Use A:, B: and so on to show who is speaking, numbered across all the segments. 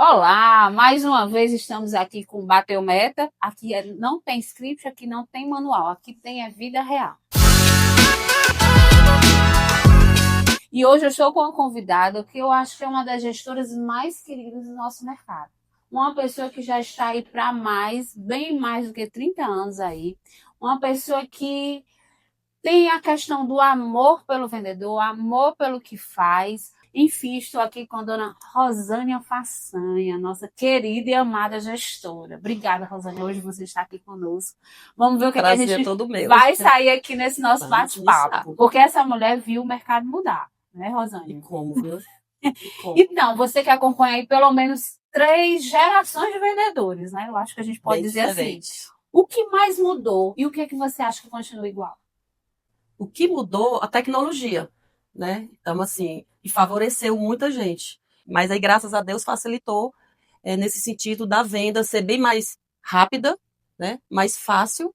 A: Olá, mais uma vez estamos aqui com o Bateu Meta. Aqui não tem script, aqui não tem manual, aqui tem a vida real. E hoje eu estou com uma convidada que eu acho que é uma das gestoras mais queridas do nosso mercado. Uma pessoa que já está aí para bem mais do que 30 anos aí. Uma pessoa que tem a questão do amor pelo vendedor, amor pelo que faz. Enfim, estou aqui com a dona Rosânia Façanha, nossa querida e amada gestora. Obrigada, Rosânia, hoje você está aqui conosco. Vamos ver o que a gente vai sair aqui nesse nosso bate-papo. Porque essa mulher viu o mercado mudar, né, Rosânia?
B: E como, viu?
A: Então, você que acompanha aí pelo menos 3 gerações de vendedores, né? Eu acho que a gente pode dizer assim. O que mais mudou e o que é que você acha que continua igual?
B: O que mudou? A tecnologia, né? Então, assim, e favoreceu muita gente. Mas aí, graças a Deus, facilitou nesse sentido da venda ser bem mais rápida, né? Mais fácil.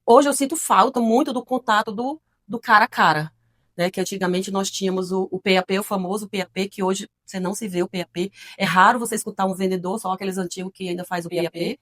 B: Hoje eu sinto falta muito do contato do cara a cara, né? Que antigamente nós tínhamos o PAP, o famoso PAP, que hoje você não se vê o PAP. É raro você escutar um vendedor, só aqueles antigos que ainda faz o PAP.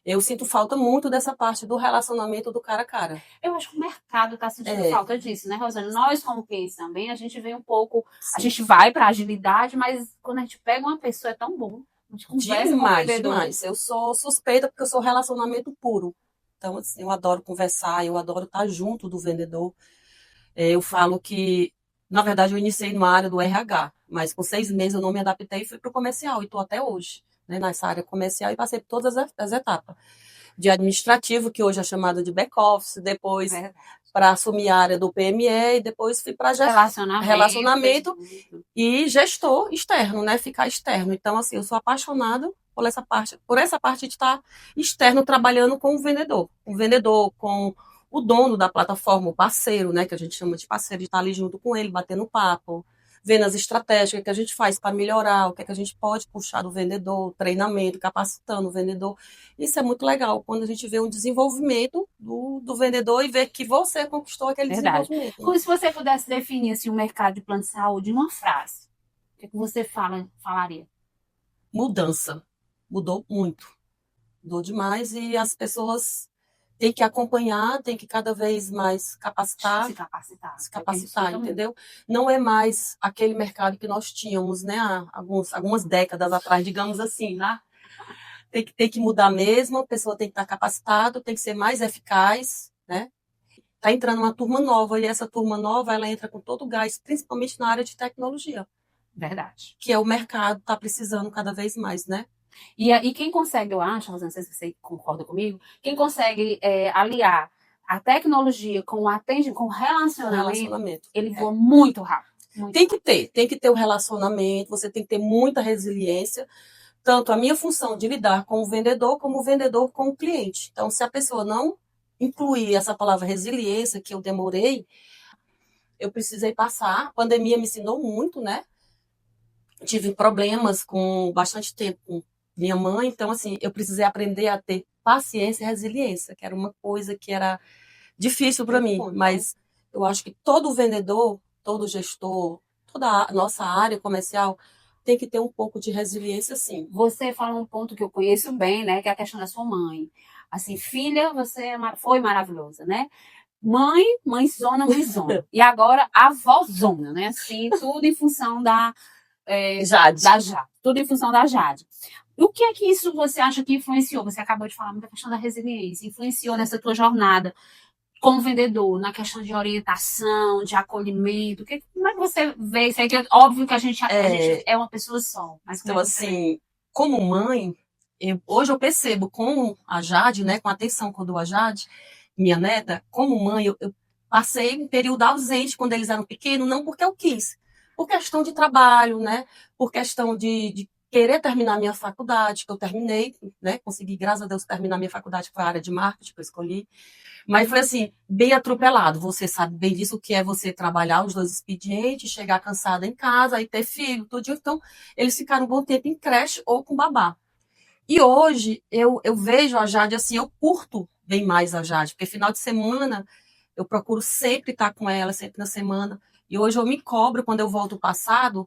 B: Eu sinto falta muito dessa parte do relacionamento do cara a cara.
A: Eu acho que o mercado está sentindo falta disso, né, Rosana? Nós, como clientes também, a gente vem um pouco... Sim. A gente vai para a agilidade, mas quando a gente pega uma pessoa é tão bom. A gente conversa com o vendedor.
B: Demais. Eu sou suspeita porque eu sou relacionamento puro. Então, assim, eu adoro conversar, eu adoro estar junto do vendedor. Eu falo que, na verdade, eu iniciei numa área do RH, mas com 6 meses eu não me adaptei e fui para o comercial, e estou até hoje, né, nessa área comercial, e passei por todas as etapas. De administrativo, que hoje é chamado de back-office, depois para assumir a área do PME, e depois fui para relacionamento e gestor externo, né, ficar externo. Então, assim, eu sou apaixonada por essa parte de estar externo, trabalhando com o vendedor, com o dono da plataforma, o parceiro, né, que a gente chama de parceiro, de estar ali junto com ele, batendo papo, vendo as estratégias, o que a gente faz para melhorar, o que a gente pode puxar do vendedor, treinamento, capacitando o vendedor. Isso é muito legal, quando a gente vê um desenvolvimento do vendedor e vê que você conquistou aquele desenvolvimento.
A: Como se você pudesse definir assim, o mercado de plano de saúde em uma frase. O que você falaria?
B: Mudança. Mudou muito. Mudou demais e as pessoas têm que acompanhar, têm que cada vez mais se capacitar, entendeu? Não é mais aquele mercado que nós tínhamos, né, há algumas décadas atrás, digamos assim, né? Tem que mudar mesmo, a pessoa tem que estar capacitada, tem que ser mais eficaz, né? Está entrando uma turma nova, e essa turma nova, ela entra com todo o gás, principalmente na área de tecnologia.
A: Verdade.
B: Que é o mercado está precisando cada vez mais, né?
A: E quem consegue, eu acho, não sei se você concorda comigo, quem consegue aliar a tecnologia com o relacionamento, ele voa muito rápido.
B: Tem que ter o relacionamento, você tem que ter muita resiliência, tanto a minha função de lidar com o vendedor, como o vendedor com o cliente. Então, se a pessoa não incluir essa palavra resiliência, que eu demorei, eu precisei passar, a pandemia me ensinou muito, né? Tive problemas com bastante tempo com minha mãe, então, assim, eu precisei aprender a ter paciência e resiliência, que era uma coisa que era difícil para mim, mas eu acho que todo vendedor, todo gestor, toda a nossa área comercial tem que ter um pouco de resiliência, sim.
A: Você fala um ponto que eu conheço bem, né, que é a questão da sua mãe. Assim, filha, você foi maravilhosa, né? Mãezona. E agora, avózona, né? Assim, tudo em função da Jade. Tudo em função da Jade. O que é que isso você acha que influenciou? Você acabou de falar muito da questão da resiliência. Influenciou nessa tua jornada como vendedor, na questão de orientação, de acolhimento? Como é que você vê isso aí? Que é óbvio que a gente é uma pessoa só. Mas
B: então, assim, como mãe, hoje eu percebo com a Jade, né, com a atenção que eu dou a Jade, minha neta, como mãe, eu passei um período ausente quando eles eram pequenos, não porque eu quis, por questão de trabalho, né, por questão de querer terminar minha faculdade, que eu terminei, né, consegui, graças a Deus, terminar minha faculdade, que foi a área de marketing que eu escolhi, mas foi assim, bem atropelado. Você sabe bem disso, que é você trabalhar os 2 expedientes, chegar cansada em casa, aí ter filho, tudo. Então, eles ficaram um bom tempo em creche ou com babá. E hoje, eu vejo a Jade assim, eu curto bem mais a Jade, porque final de semana eu procuro sempre estar com ela, sempre na semana. E hoje eu me cobro, quando eu volto ao passado,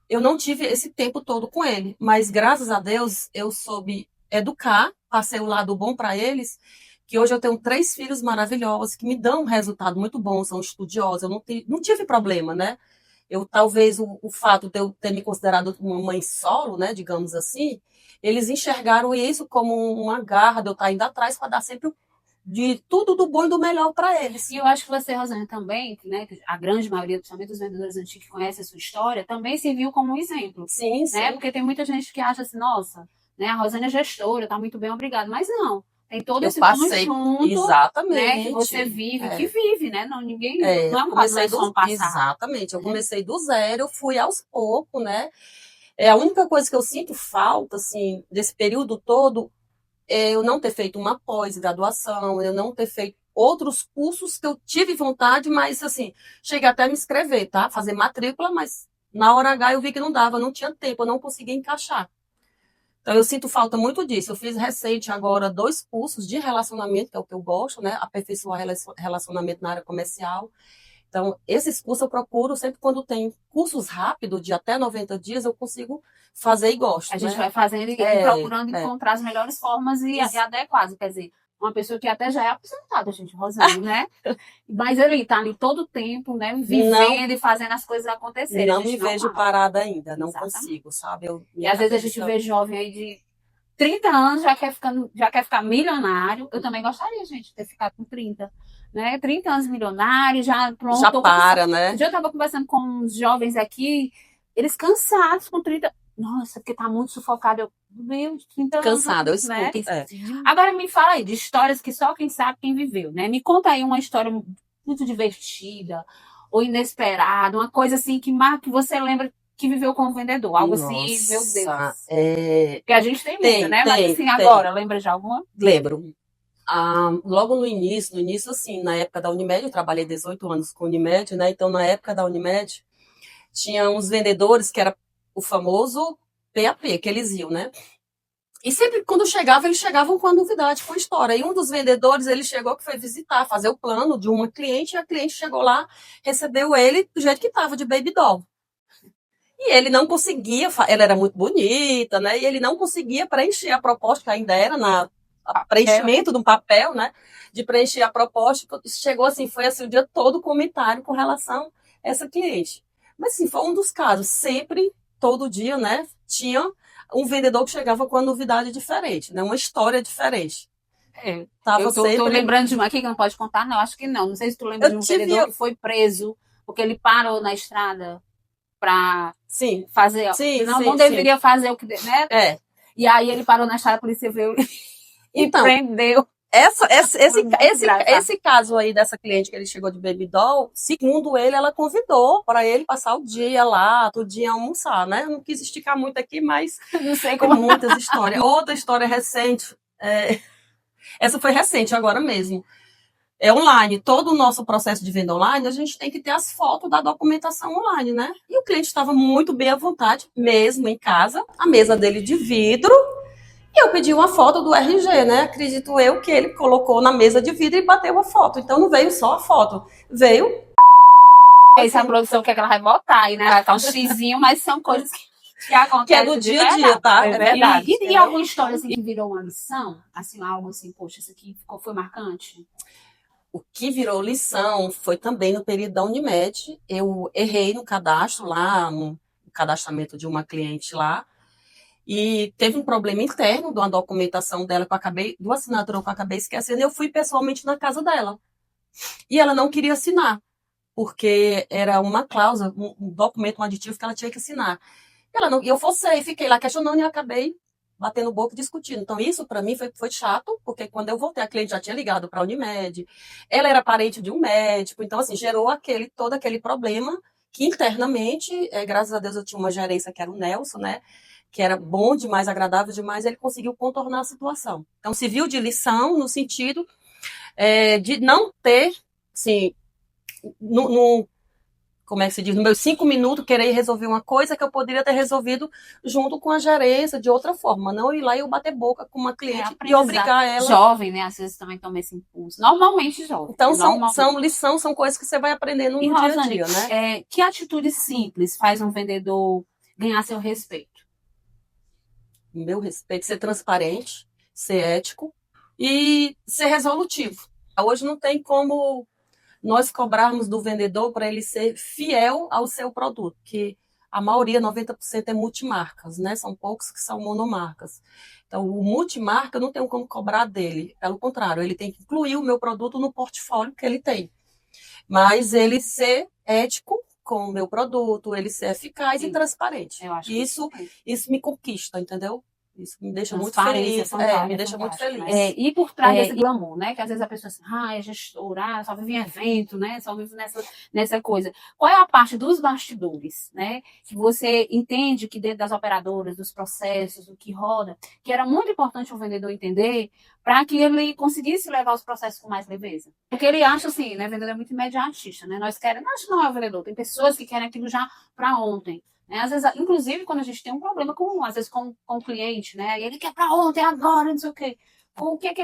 B: eu não tive esse tempo todo com ele, mas graças a Deus eu soube educar, passei o lado bom para eles, que hoje eu tenho 3 filhos maravilhosos que me dão um resultado muito bom, são estudiosos, eu não tive problema, né? Eu talvez o fato de eu ter me considerado uma mãe solo, né, digamos assim, eles enxergaram isso como uma garra de eu estar indo atrás para dar sempre de tudo do bom e do melhor para eles.
A: E eu acho que você, Rosane, também, né, a grande maioria, principalmente dos vendedores antigos que conhecem a sua história, também se viu como um exemplo.
B: Sim, sim.
A: Né? Porque tem muita gente que acha assim, nossa, né, a Rosane é gestora, tá muito bem, obrigada. Mas não. Tem todo esse conjunto,
B: exatamente,
A: né, que você vive, que vive, né? Não, ninguém não é um
B: comecei
A: do passado.
B: Exatamente, eu comecei do zero, eu fui aos poucos, né? A única coisa que eu sinto falta, assim, desse período todo, é eu não ter feito uma pós-graduação, eu não ter feito outros cursos que eu tive vontade, mas, assim, cheguei até a me inscrever, tá? Fazer matrícula, mas na hora H eu vi que não dava, não tinha tempo, eu não conseguia encaixar. Então, eu sinto falta muito disso. Eu fiz recente agora 2 cursos de relacionamento, que é o que eu gosto, né? Aperfeiçoar relacionamento na área comercial. Então, esses cursos eu procuro sempre quando tem cursos rápidos, de até 90 dias, eu consigo fazer e gosto.
A: A gente
B: né?
A: vai fazendo e procurando encontrar as melhores formas e adequadas. Quer dizer, uma pessoa que até já é aposentada, gente, Rosane, né? Mas ele tá ali todo o tempo, né? Vivendo e fazendo as coisas acontecerem.
B: Não me vejo parada ainda, não consigo, sabe?
A: E às vezes a gente vê jovem aí de 30 anos, já quer ficar milionário. Eu também gostaria, gente, de ter ficado com 30. Né? 30 anos milionário, já pronto.
B: Já para, né?
A: Um dia eu estava conversando com uns jovens aqui, eles cansados com 30. Nossa, porque tá muito sufocado. Eu, meu, 30 anos.
B: Cansada, eu escuto.
A: Né? Agora me fala aí de histórias que só quem sabe quem viveu, né? Me conta aí uma história muito divertida ou inesperada, uma coisa assim que você lembra que viveu como vendedor, algo assim, meu Deus. Porque a gente tem muita, né? Mas assim, agora, lembra de alguma?
B: Lembro. Logo no início, assim, na época da Unimed, eu trabalhei 18 anos com a Unimed, né? Então, na época da Unimed, tinha uns vendedores que era o famoso PAP, que eles iam, né? E sempre quando chegava, eles chegavam com a novidade, com a história. E um dos vendedores, ele chegou que foi visitar, fazer o plano de uma cliente, e a cliente chegou lá, recebeu ele do jeito que estava, de baby doll. E ele não conseguia, ela era muito bonita, né? E ele não conseguia preencher a proposta, que ainda era preenchimento de um papel, né? De preencher a proposta. Chegou assim, foi assim o dia todo comentário com relação a essa cliente. Mas sim, foi um dos casos. Sempre, todo dia, né? Tinha um vendedor que chegava com uma novidade diferente, né? Uma história diferente.
A: Eu tô lembrando de uma aqui que não pode contar, não, acho que não. Não sei se tu lembra de um vendedor que foi preso porque ele parou na estrada para fazer. Não deveria fazer o que, né? E aí ele parou na estrada, a polícia veio e prendeu.
B: Esse caso aí dessa cliente que ele chegou de baby doll, segundo ele, ela convidou para ele passar o dia lá, todo dia almoçar, né? Eu não quis esticar muito aqui, mas
A: não sei como.
B: Muitas histórias. Outra história recente, essa foi recente, agora mesmo. É online. Todo o nosso processo de venda online, a gente tem que ter as fotos da documentação online, né? E o cliente estava muito bem à vontade, mesmo em casa, a mesa dele de vidro. E eu pedi uma foto do RG, né? Acredito eu que ele colocou na mesa de vidro e bateu a foto. Então não veio só a foto, veio.
A: Essa produção que ela vai botar aí, né? Vai estar um xizinho, mas são coisas que acontecem. Que
B: é do dia a dia, tá?
A: É verdade. E alguma história assim que virou uma lição? Assim, algo assim, poxa, isso aqui foi marcante?
B: O que virou lição foi também no período da Unimed. Eu errei no cadastro lá, no cadastramento de uma cliente lá. E teve um problema interno de uma documentação dela do assinatura que eu acabei esquecendo, e eu fui pessoalmente na casa dela. E ela não queria assinar, porque era uma cláusula, um documento, um aditivo que ela tinha que assinar. E eu forcei, fiquei lá questionando e acabei batendo boca e discutindo. Então, isso para mim foi chato, porque quando eu voltei, a cliente já tinha ligado para a Unimed, ela era parente de um médico, então, assim, gerou todo aquele problema que internamente, graças a Deus, eu tinha uma gerência que era o Nelson, né? Que era bom demais, agradável demais, ele conseguiu contornar a situação. Então, serviu de lição no sentido de não ter, assim, como é que se diz, nos meus 5 minutos, querer resolver uma coisa que eu poderia ter resolvido junto com a gerência, de outra forma. Não ir lá e eu bater boca com uma cliente e obrigar ela.
A: Jovem, né? Às vezes também toma esse impulso. Normalmente jovem.
B: Então, são coisas que você vai aprendendo no dia a dia, né?
A: Que atitude simples faz um vendedor ganhar seu respeito?
B: O meu respeito, ser transparente, ser ético e ser resolutivo. Hoje não tem como nós cobrarmos do vendedor para ele ser fiel ao seu produto, que a maioria, 90%, é multimarcas, né? São poucos que são monomarcas. Então, o multimarca eu não tenho como cobrar dele. Pelo contrário, ele tem que incluir o meu produto no portfólio que ele tem. Mas ele ser ético com o meu produto, ele ser eficaz e transparente.
A: Eu acho
B: isso me conquista, entendeu? Isso me deixa muito
A: transparência,
B: feliz. Me deixa muito feliz.
A: E por trás desse glamour, né? Que às vezes a pessoa assim, é gestora, só vive em evento, né? Só vive nessa coisa. Qual é a parte dos bastidores, né? Que você entende que dentro das operadoras, dos processos, do que roda, que era muito importante o vendedor entender para que ele conseguisse levar os processos com mais leveza. Porque ele acha assim, né? O vendedor é muito imediatista, né? Nós não é o vendedor, tem pessoas que querem aquilo já para ontem. Né? Às vezes, inclusive, quando a gente tem um problema às vezes, com o cliente, né? E ele quer para ontem, agora, não sei o quê. O que é que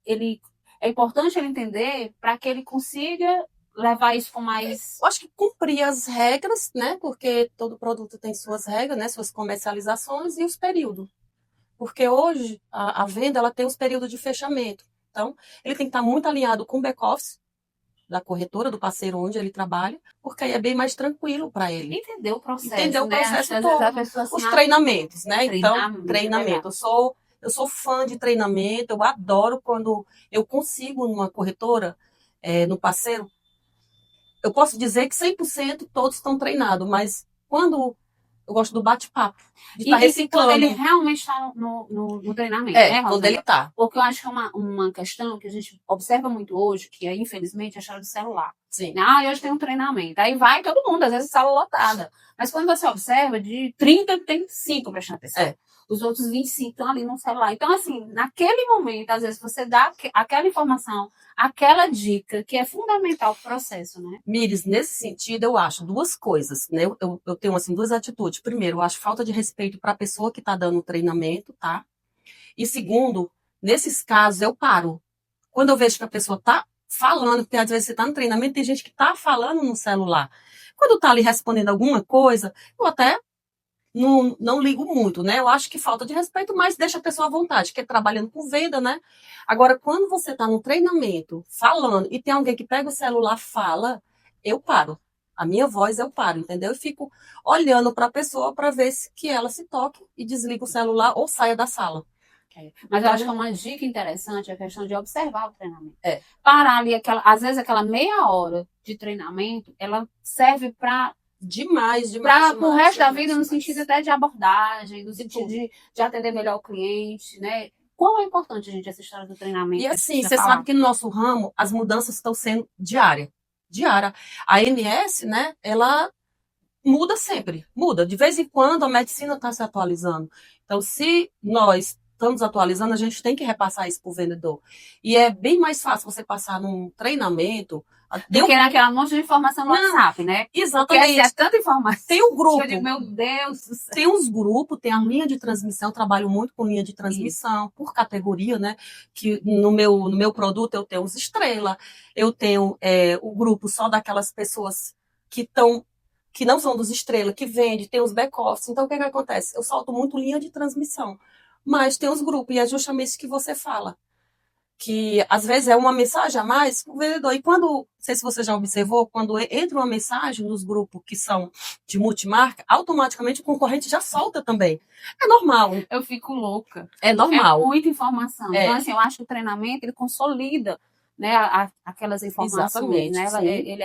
A: ele é importante ele entender para que ele consiga levar isso com mais...
B: Eu acho que cumprir as regras, né? Porque todo produto tem suas regras, né? Suas comercializações e os períodos. Porque hoje a venda ela tem os períodos de fechamento. Então, ele tem que estar muito alinhado com o back-office da corretora, do parceiro onde ele trabalha, porque aí é bem mais tranquilo para ele.
A: Entender o processo,
B: todo. Os treinamentos, né? Então, treinamento. Eu sou fã de treinamento, eu adoro quando eu consigo numa corretora, no parceiro, eu posso dizer que 100% todos estão treinados, mas quando eu gosto do bate-papo, de estar reciclando.
A: Quando ele realmente está no treinamento, né,
B: quando ele está.
A: Porque eu acho que é uma questão que a gente observa muito hoje, que é, infelizmente, a história do celular.
B: Sim.
A: Hoje tem um treinamento. Aí vai todo mundo, às vezes sala lotada. Mas quando você observa, de 30 tem 5 prestando atenção. Os outros 25 estão ali no celular. Então, assim, naquele momento, às vezes, você dá aquela informação, aquela dica que é fundamental para o processo, né?
B: Mires, nesse sentido, eu acho duas coisas, né? Eu tenho, assim, duas atitudes. Primeiro, eu acho falta de respeito para a pessoa que está dando o treinamento, tá? E segundo, nesses casos, eu paro. Quando eu vejo que a pessoa está falando, porque às vezes você está no treinamento, tem gente que está falando no celular. Quando está ali respondendo alguma coisa, eu até não ligo muito, né? Eu acho que falta de respeito, mas deixa a pessoa à vontade, que é trabalhando com venda, né? Agora, quando você está no treinamento, falando, e tem alguém que pega o celular, fala, eu paro. A minha voz eu paro, entendeu? Eu fico olhando para a pessoa para ver se que ela se toque e desliga o celular ou saia da sala.
A: Mas eu acho que é uma dica interessante a questão de observar o treinamento. Parar ali, às vezes aquela meia hora de treinamento, ela serve para
B: demais,
A: para o resto da vida, no sentido até de abordagem, no sentido de atender melhor o cliente, né? Quão é importante, gente, essa história do treinamento?
B: E assim, você sabe que no nosso ramo, as mudanças estão sendo diária. A MS, né, ela muda sempre, muda. De vez em quando a medicina está se atualizando. Então, se nós estamos atualizando, a gente tem que repassar isso para o vendedor. E é bem mais fácil você passar num treinamento...
A: Do que naquela monte de informação no WhatsApp, né?
B: Exatamente.
A: Porque é tanta informação.
B: Tem um grupo.
A: Eu digo, meu Deus do céu.
B: Tem uns grupos, tem a linha de transmissão, eu trabalho muito com linha de transmissão, por categoria, né? Que no meu produto eu tenho os estrela, eu tenho o grupo só daquelas pessoas que não são dos estrela, que vende, tem os back-office. Então, o que acontece? Eu solto muito linha de transmissão. Mas tem os grupos, e é justamente isso que você fala. Que às vezes é uma mensagem a mais para o vendedor. E quando, não sei se você já observou, quando entra uma mensagem nos grupos que são de multimarca, automaticamente o concorrente já solta também. É normal.
A: Eu fico louca.
B: É normal.
A: É muita informação. Então, assim, eu acho que o treinamento, ele consolida, né, aquelas informações. Né?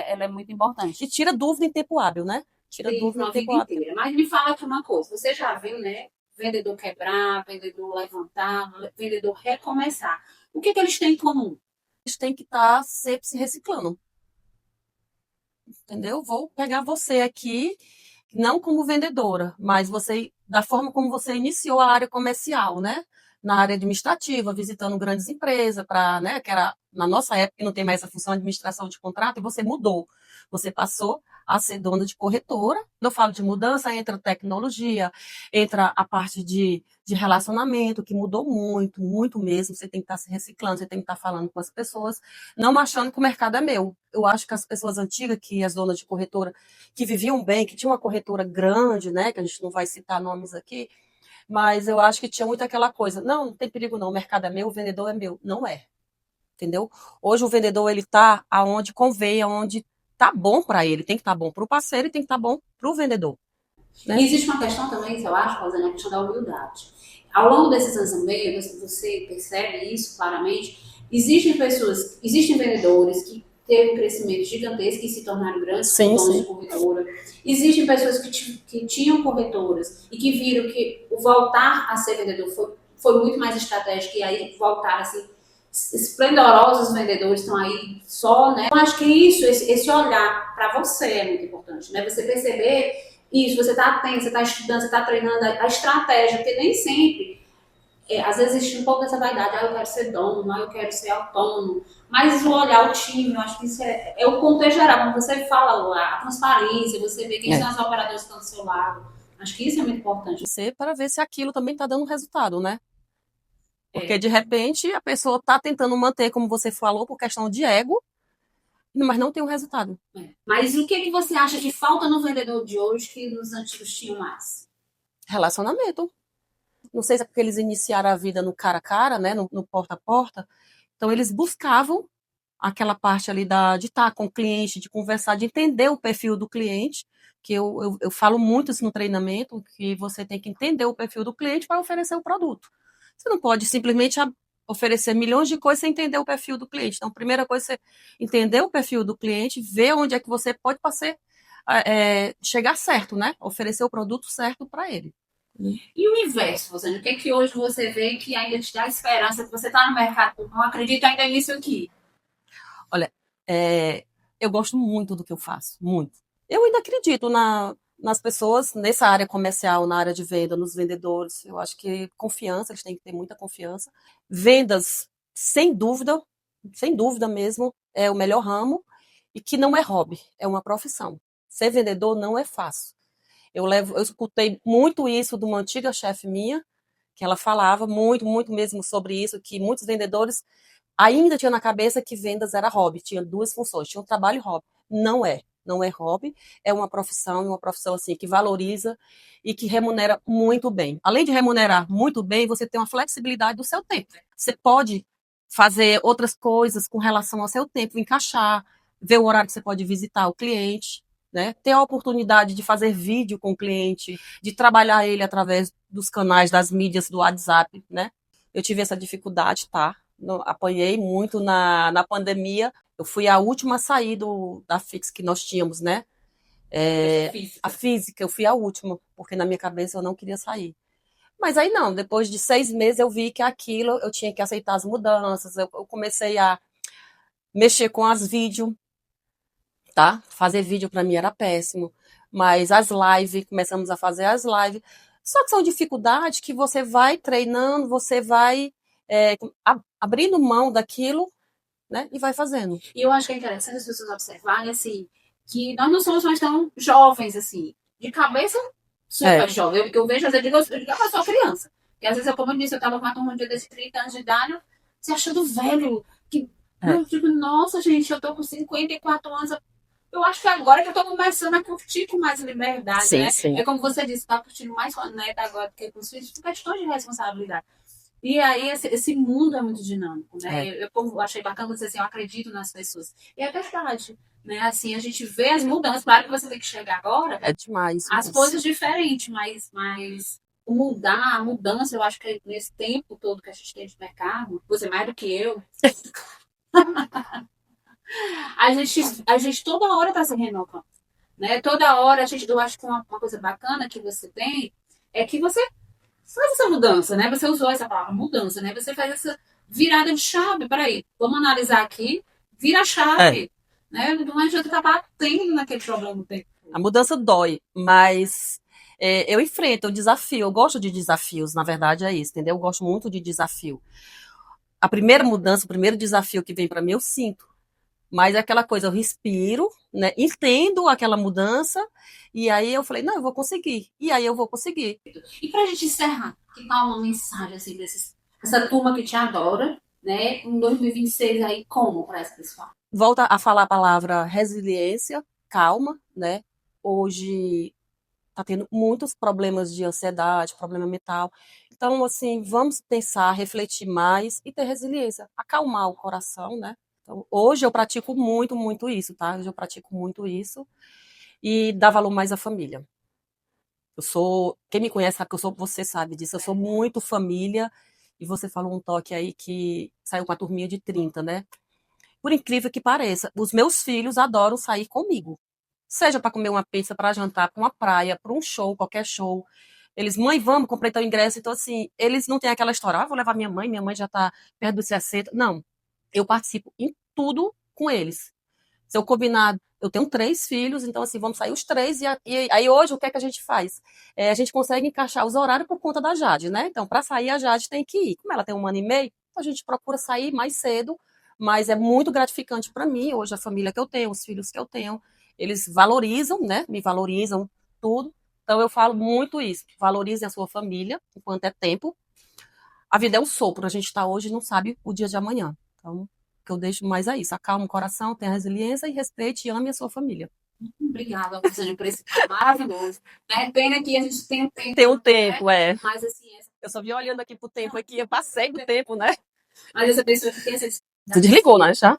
A: Ela é muito importante.
B: E tira dúvida em tempo hábil, né? Tira dúvida em tempo hábil.
A: Mas me fala aqui uma coisa. Você já viu, né? Vendedor quebrar, vendedor levantar, vendedor recomeçar. O que eles têm em comum?
B: Eles têm que estar sempre se reciclando. Entendeu? Vou pegar você aqui, não como vendedora, mas você, da forma como você iniciou a área comercial, né? na área administrativa, visitando grandes empresas, para, né, que era na nossa época, que não tem mais essa função de administração de contrato, e você mudou. Você passou a ser dona de corretora. Quando eu falo de mudança, entra tecnologia, entra a parte de relacionamento, que mudou muito, muito mesmo. Você tem que estar se reciclando, você tem que estar falando com as pessoas, não achando que o mercado é meu. Eu acho que as pessoas antigas, que as donas de corretora, que viviam bem, que tinha uma corretora grande, né, que a gente não vai citar nomes aqui, mas eu acho que tinha muito aquela coisa, não, não tem perigo não, o mercado é meu, o vendedor é meu. Não é, entendeu? Hoje o vendedor, ele tá aonde convém, aonde tá bom para ele, tem que estar bom para o parceiro e tem que estar bom para o vendedor,
A: E
B: né?
A: existe uma questão também, que eu acho, Rosane, a questão da humildade. Ao longo desses anos também, você percebe isso claramente, existem vendedores que teve um crescimento gigantesco e se tornaram grandes
B: Sim,
A: donos de
B: sim.
A: corretora. Existem pessoas que tinham corretoras e que viram que o voltar a ser vendedor foi muito mais estratégico e aí voltaram assim, esplendorosos vendedores estão aí só, né? Eu acho que isso, esse olhar para você é muito importante, né? Você perceber isso, você está atento, você está estudando, você está treinando a estratégia, porque nem sempre às vezes existe um pouco dessa vaidade, eu quero ser dono, eu quero ser autônomo, mas o olhar o time, eu acho que isso é o contexto geral, como você fala, a transparência, você vê quem são as operadoras que estão do seu lado, acho que isso é muito importante.
B: Você para ver se aquilo também está dando resultado, né? Porque de repente a pessoa está tentando manter, como você falou, por questão de ego, mas não tem um resultado.
A: Mas o que você acha que falta no vendedor de hoje que nos antigos tinham mais?
B: Relacionamento. Não sei se é porque eles iniciaram a vida no cara a cara, né, no porta a porta. Então eles buscavam aquela parte ali de estar com o cliente, de conversar, de entender o perfil do cliente, que eu falo muito isso no treinamento, que você tem que entender o perfil do cliente para oferecer o produto. Você não pode simplesmente oferecer milhões de coisas sem entender o perfil do cliente. Então, a primeira coisa é você entender o perfil do cliente, ver onde é que você pode chegar certo, né? Oferecer o produto certo para ele.
A: E o inverso, Rosane? O que é que hoje você vê que ainda te dá esperança que você está no mercado? Não acredito ainda nisso aqui.
B: Olha, eu gosto muito do que eu faço, muito. Eu ainda acredito nas pessoas nessa área comercial, na área de venda, nos vendedores. Eu acho que confiança, eles têm que ter muita confiança. Vendas, sem dúvida mesmo, é o melhor ramo e que não é hobby, é uma profissão. Ser vendedor não é fácil. Eu escutei muito isso de uma antiga chefe minha, que ela falava muito, muito mesmo sobre isso, que muitos vendedores ainda tinham na cabeça que vendas era hobby, tinha duas funções, tinha um trabalho e hobby. Não é hobby, é uma profissão assim que valoriza e que remunera muito bem. Além de remunerar muito bem, você tem uma flexibilidade do seu tempo. Você pode fazer outras coisas com relação ao seu tempo, encaixar, ver o horário que você pode visitar o cliente, né? Ter a oportunidade de fazer vídeo com o cliente, de trabalhar ele através dos canais das mídias do WhatsApp, né? Eu tive essa dificuldade, tá? Apanhei muito na pandemia. Eu fui a última a sair da Fix que nós tínhamos, né? A física, eu fui a última, porque na minha cabeça eu não queria sair. Mas aí não, depois de 6 meses eu vi que aquilo eu tinha que aceitar as mudanças. Eu comecei a mexer com as vídeos, tá? Fazer vídeo para mim era péssimo. Mas as lives, começamos a fazer as lives. Só que são dificuldades que você vai treinando, você vai abrindo mão daquilo, né? E vai fazendo.
A: E eu acho que é interessante as pessoas observarem, assim, que nós não somos mais tão jovens, assim, de cabeça super jovem. Porque eu vejo, às vezes, eu digo, eu sou criança. Porque às vezes, como eu disse, eu tava com uma turma de 30 anos de idade, se achando velho. Eu digo, nossa, gente, eu tô com 54 anos. Eu acho que agora que eu tô começando a curtir com mais liberdade,
B: Sim,
A: né?
B: sim.
A: É como você disse, tá curtindo mais com a neta agora do que com os filhos, por questões de responsabilidade. E aí, esse mundo é muito dinâmico, né? Eu achei bacana você assim, eu acredito nas pessoas. E é verdade, né? Assim, a gente vê as mudanças, claro que você tem que chegar agora.
B: É demais.
A: As coisas diferentes, mas a mudança, eu acho que nesse tempo todo que a gente tem de mercado, você mais do que eu, a gente toda hora está se renovando, né? Toda hora eu acho que uma coisa bacana que você tem é que você faz essa mudança, né? Você usou essa palavra mudança, né? Você faz essa virada de chave. Peraí, vamos analisar aqui, vira a chave. Né? Não adianta estar batendo naquele problema do tempo.
B: A mudança dói, mas eu enfrento, eu desafio, eu gosto de desafios, na verdade é isso, entendeu? Eu gosto muito de desafio. A primeira mudança, o primeiro desafio que vem para mim, eu sinto. Mas é aquela coisa, eu respiro, né? Entendo aquela mudança, e aí eu falei, não, eu vou conseguir. E aí eu vou conseguir.
A: E para a gente encerrar, que tal uma mensagem assim essa turma que te adora, né? Em 2026 aí, como para essa pessoa?
B: Volta a falar a palavra resiliência, calma, né? Hoje tá tendo muitos problemas de ansiedade, problema mental. Então, assim, vamos pensar, refletir mais e ter resiliência, acalmar o coração, né? Então, hoje eu pratico muito, muito isso, tá? Hoje eu pratico muito isso e dar valor mais à família. Eu sou, quem me conhece sabe que eu sou, você sabe disso, eu sou muito família. E você falou um toque aí que saiu com a turminha de 30, né? Por incrível que pareça, os meus filhos adoram sair comigo. Seja para comer uma pizza, para jantar, para uma praia, para um show, qualquer show. Eles, mãe, vamos, comprei teu ingresso. Então, assim, eles não têm aquela história, vou levar minha mãe já tá perto dos 60. Não, eu participo em tudo com eles. Se eu combinar, eu tenho 3 filhos, então, assim, vamos sair os 3. E aí, hoje, o que é que a gente faz? A gente consegue encaixar os horários por conta da Jade, né? Então, para sair, a Jade tem que ir. Como ela tem 1 ano e meio, a gente procura sair mais cedo, mas é muito gratificante para mim, hoje, a família que eu tenho, os filhos que eu tenho, eles valorizam, né? Me valorizam tudo. Então, eu falo muito isso. Valorizem a sua família, enquanto é tempo. A vida é um sopro, a gente está hoje e não sabe o dia de amanhã. Então, o que eu deixo mais é isso. Acalma o coração, tenha resiliência e respeite e ame a sua família.
A: Obrigada, Luciane, por esse papo maravilhoso. É pena que a gente tem um tempo.
B: Tem um tempo, é.
A: Mas assim,
B: Eu só vi olhando aqui pro tempo aqui, eu passei do tempo, né?
A: mas essa pessoa que tem essa.
B: Você desligou, né? Já?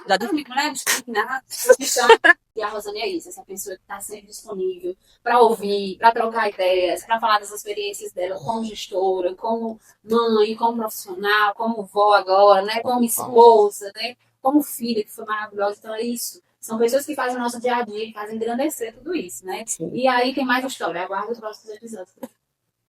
B: Já
A: Não, não é discriminar, e a Rosane é isso, essa pessoa que está sempre disponível para ouvir, para trocar ideias, para falar das experiências dela como gestora, como mãe, como profissional, como vó agora, né, como esposa, né, como filha, que foi maravilhosa. Então é isso. São pessoas que fazem o nosso dia a dia, que fazem engrandecer tudo isso, né?
B: Sim.
A: E aí tem mais história, aguardo os próximos episódios.